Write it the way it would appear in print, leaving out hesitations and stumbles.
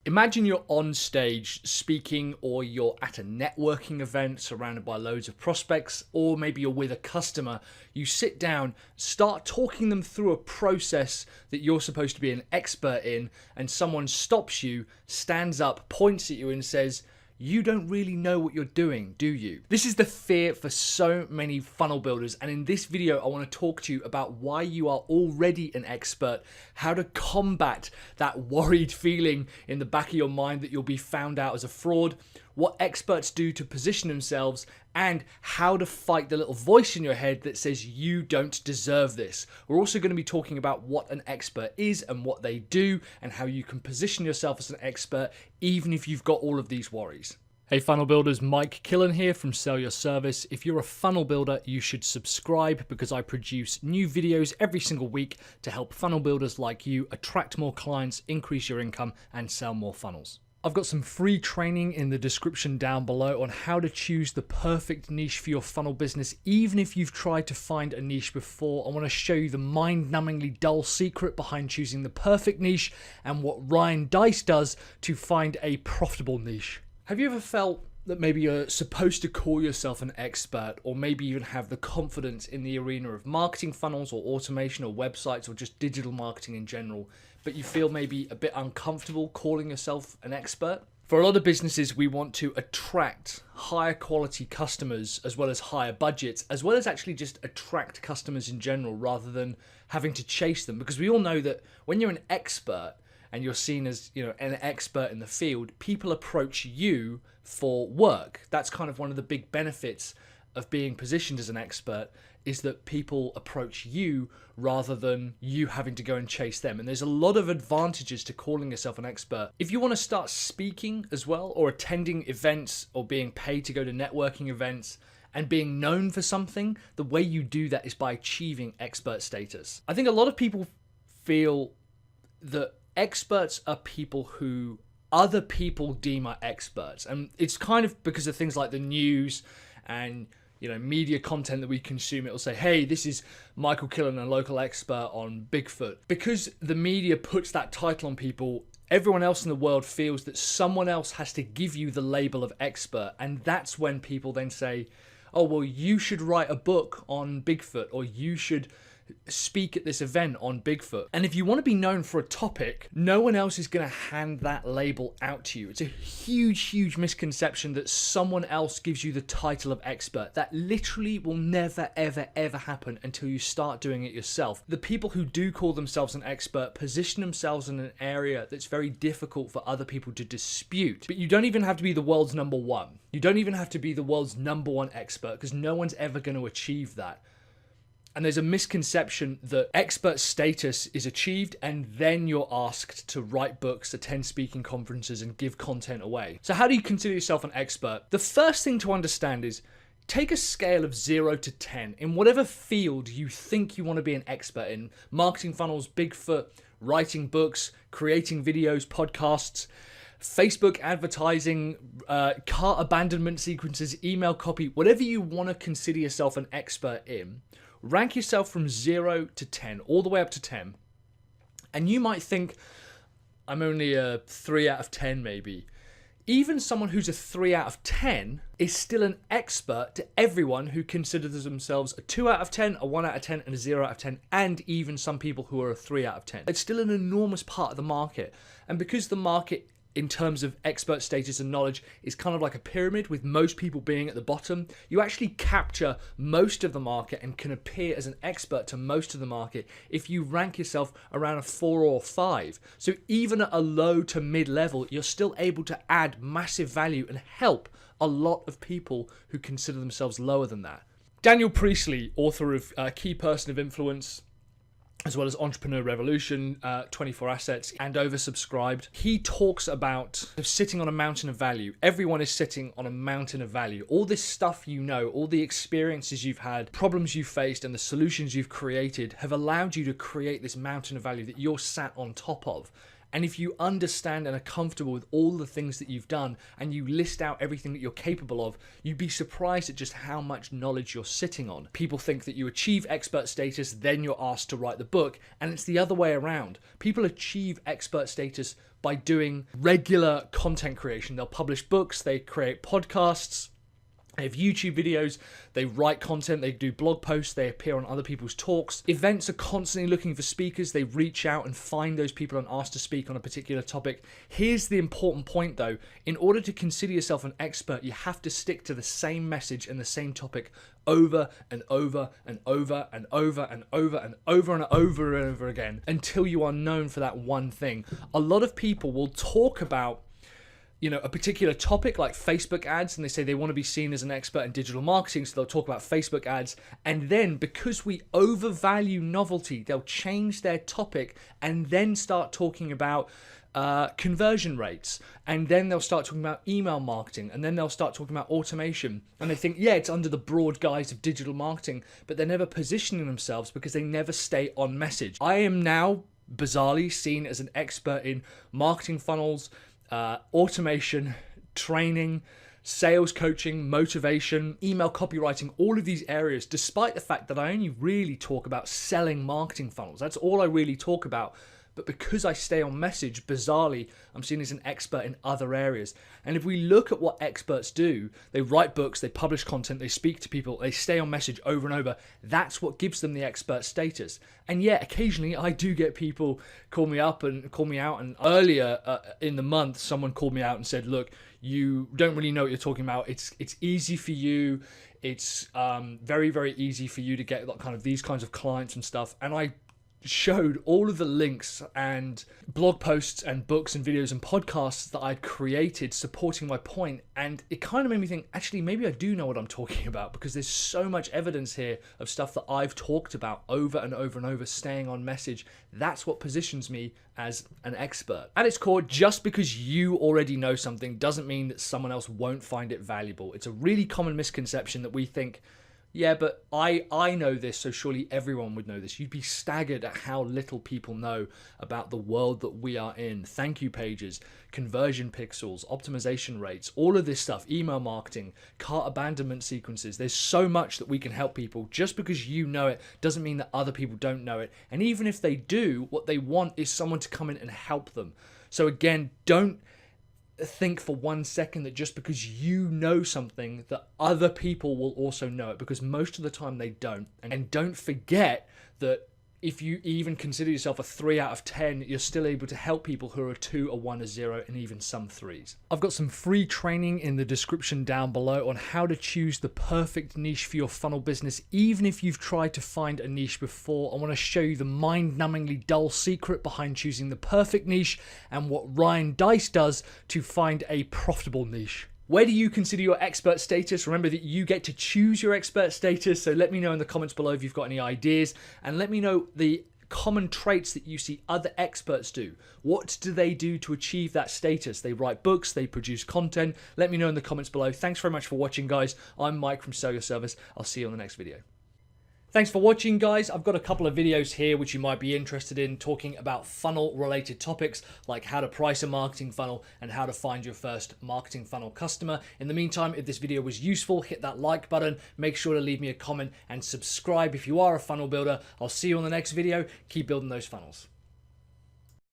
Imagine you're on stage speaking, or you're at a networking event surrounded by loads of prospects, or maybe you're with a customer. You sit down, start talking them through a process that you're supposed to be an expert in, and someone stops you, stands up, points at you and says, "You don't really know what you're doing, do you?" This is the fear for so many funnel builders, and in this video I want to talk to you about why you are already an expert, how to combat that worried feeling in the back of your mind that you'll be found out as a fraud, what experts do to position themselves, and how to fight the little voice in your head that says you don't deserve this. We're also going to be talking about what an expert is and what they do, and how you can position yourself as an expert even if you've got all of these worries. Hey funnel builders, Mike Killen here from Sell Your Service. If you're a funnel builder, you should subscribe because I produce new videos every single week to help funnel builders like you attract more clients, increase your income, and sell more funnels. I've got some free training in the description down below on how to choose the perfect niche for your funnel business. Even if you've tried to find a niche before, I want to show you the mind-numbingly dull secret behind choosing the perfect niche and what Ryan Deiss does to find a profitable niche. Have you ever felt that maybe you're supposed to call yourself an expert, or maybe even have the confidence in the arena of marketing funnels or automation or websites or just digital marketing in general, but you feel maybe a bit uncomfortable calling yourself an expert? For a lot of businesses, we want to attract higher quality customers as well as higher budgets, as well as actually just attract customers in general rather than having to chase them. Because we all know that when you're an expert and you're seen as, an expert in the field, people approach you for work. That's kind of one of the big benefits of being positioned as an expert, is that people approach you rather than you having to go and chase them. And there's a lot of advantages to calling yourself an expert. If you want to start speaking as well, or attending events, or being paid to go to networking events, and being known for something, the way you do that is by achieving expert status. I think a lot of people feel that experts are people who other people deem are experts, and it's kind of because of things like the news and media content that we consume. It'll say, hey, this is Michael Killen, a local expert on Bigfoot. Because the media puts that title on people, everyone else in the world feels that someone else has to give you the label of expert, and that's when people then say, oh, well, you should write a book on Bigfoot, or you should speak at this event on Bigfoot. And if you want to be known for a topic, no one else is going to hand that label out to you. It's a huge misconception that someone else gives you the title of expert. That literally will never ever happen until you start doing it yourself. The people who do call themselves an expert position themselves in an area that's very difficult for other people to dispute. But you don't even have to be the world's number one. You don't even have to be the world's number one expert, because no one's ever going to achieve that. And there's a misconception that expert status is achieved and then you're asked to write books, attend speaking conferences, and give content away. So how do you consider yourself an expert? The first thing to understand is take a scale of 0 to 10 in whatever field you think you want to be an expert in. Marketing funnels, Bigfoot, writing books, creating videos, podcasts, Facebook advertising, cart abandonment sequences, email copy, whatever you want to consider yourself an expert in. Rank yourself from 0 to 10, all the way up to 10. And you might think, I'm only a 3 out of 10 maybe. Even someone who's a 3 out of 10 is still an expert to everyone who considers themselves a 2 out of 10, a 1 out of 10, and a 0 out of 10, and even some people who are a 3 out of 10. It's still an enormous part of the market. And because the market, in terms of expert status and knowledge, is kind of like a pyramid, with most people being at the bottom, you actually capture most of the market and can appear as an expert to most of the market if you rank yourself around a 4 or 5. So even at a low to mid level, you're still able to add massive value and help a lot of people who consider themselves lower than that. Daniel Priestley, author of Key Person of Influence, as well as Entrepreneur Revolution, 24 Assets, and Oversubscribed. He talks about sitting on a mountain of value. Everyone is sitting on a mountain of value. All this stuff you know, all the experiences you've had, problems you've faced, and the solutions you've created have allowed you to create this mountain of value that you're sat on top of. And if you understand and are comfortable with all the things that you've done and you list out everything that you're capable of, you'd be surprised at just how much knowledge you're sitting on. People think that you achieve expert status, then you're asked to write the book, and it's the other way around. People achieve expert status by doing regular content creation. They'll publish books, they create podcasts, they have YouTube videos, they write content, they do blog posts, they appear on other people's talks. Events are constantly looking for speakers. They reach out and find those people and ask to speak on a particular topic. Here's the important point though. In order to consider yourself an expert, you have to stick to the same message and the same topic over and over and over and over and over and over and over and over again until you are known for that one thing. A lot of people will talk about a particular topic like Facebook ads, and they say they want to be seen as an expert in digital marketing, so they'll talk about Facebook ads, and then because we overvalue novelty, they'll change their topic and then start talking about conversion rates, and then they'll start talking about email marketing, and then they'll start talking about automation, and they think, yeah, it's under the broad guise of digital marketing, but they're never positioning themselves because they never stay on message. I am now bizarrely seen as an expert in marketing funnels, automation, training, sales coaching, motivation, email copywriting, all of these areas, despite the fact that I only really talk about selling marketing funnels. That's all I really talk about. But because I stay on message, bizarrely, I'm seen as an expert in other areas. And if we look at what experts do, they write books, they publish content, they speak to people, they stay on message over and over. That's what gives them the expert status. And yet, occasionally, I do get people call me up and call me out. And earlier in the month, someone called me out and said, look, you don't really know what you're talking about. It's easy for you. It's very, very easy for you to get kind of these kinds of clients and stuff. And I showed all of the links and blog posts and books and videos and podcasts that I'd created supporting my point, and it kind of made me think, actually maybe I do know what I'm talking about, because there's so much evidence here of stuff that I've talked about over and over and over, staying on message. That's what positions me as an expert. At its core, just because you already know something doesn't mean that someone else won't find it valuable. It's a really common misconception that we think, yeah, but I know this, so surely everyone would know this. You'd be staggered at how little people know about the world that we are in. Thank you pages, conversion pixels, optimization rates, all of this stuff, email marketing, cart abandonment sequences. There's so much that we can help people. Just because you know it doesn't mean that other people don't know it. And even if they do, what they want is someone to come in and help them. So again, don't think for 1 second that just because you know something that other people will also know it, because most of the time they don't. And don't forget that if you even consider yourself a 3 out of 10, you're still able to help people who are a 2, a 1, a 0, and even some 3s. I've got some free training in the description down below on how to choose the perfect niche for your funnel business, even if you've tried to find a niche before. I want to show you the mind-numbingly dull secret behind choosing the perfect niche and what Ryan Deiss does to find a profitable niche. Where do you consider your expert status? Remember that you get to choose your expert status, so let me know in the comments below if you've got any ideas, and let me know the common traits that you see other experts do. What do they do to achieve that status? They write books, they produce content. Let me know in the comments below. Thanks very much for watching, guys. I'm Mike from Sell Your Service. I'll see you on the next video. Thanks for watching, guys. I've got a couple of videos here which you might be interested in, talking about funnel related topics like how to price a marketing funnel and how to find your first marketing funnel customer. In the meantime, if this video was useful, hit that like button, make sure to leave me a comment and subscribe if you are a funnel builder. I'll see you on the next video. Keep building those funnels.